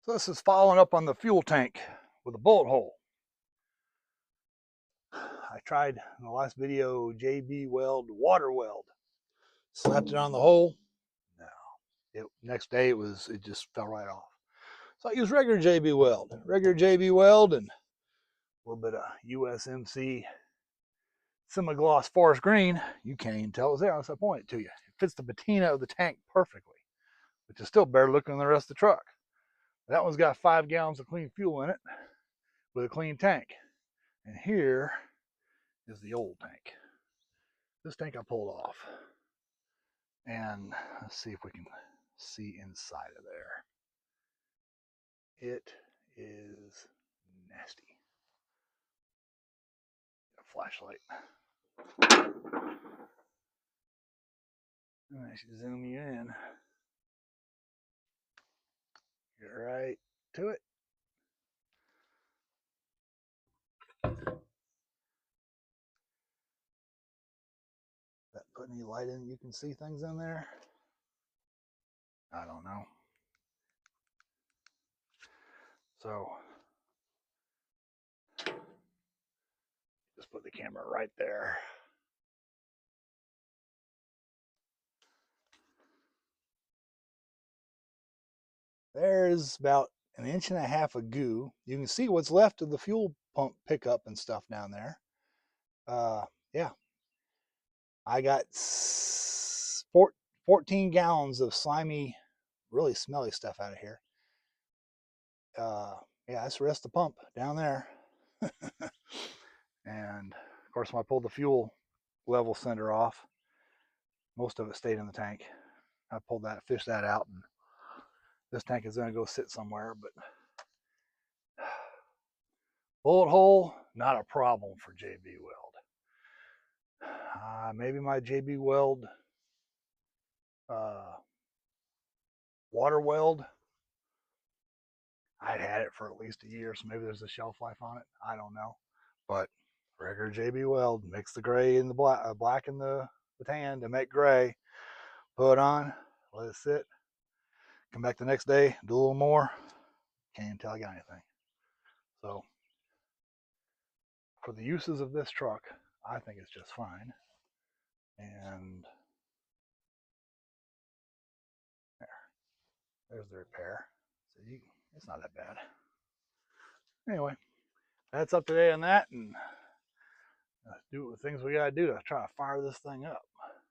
So this is following up on the fuel tank with a bullet hole. I tried in the last video JB Weld water weld. Slapped it on the hole. No. Next day it just fell right off. So I used regular JB Weld. Regular JB Weld and a little bit of USMC semi-gloss forest green. You can't even tell it was there unless I point it to you. It fits the patina of the tank perfectly, which is still better looking than the rest of the truck. That one's got 5 gallons of clean fuel in it with a clean tank. And here is the old tank. This tank I pulled off. And let's see if we can see inside of there. It is nasty. A flashlight. I should zoom you in. Get right to it. That put any light in, you can see things in there? I don't know. So just put the camera right there. There's about 1.5 inches of goo. You can see what's left of the fuel pump pickup and stuff down there. Yeah, I got 14 gallons of slimy, really smelly stuff out of here. Yeah, that's the rest of the pump down there. And of course, when I pulled the fuel level center off, most of it stayed in the tank. I pulled that, fished that out, and this tank is going to go sit somewhere. But bullet hole, not a problem for JB Weld. Maybe my JB Weld water weld, I'd had it for at least a year, so maybe there's a shelf life on it. I don't know. But regular JB Weld, mix the gray and the black and the tan to make gray. Put it on, let it sit. Come back the next day, do a little more. Can't even tell I got anything. So for the uses of this truck, I think it's just fine. And there's the repair. So it's not that bad. Anyway, that's up to date on that, and do the things we gotta do to try to fire this thing up.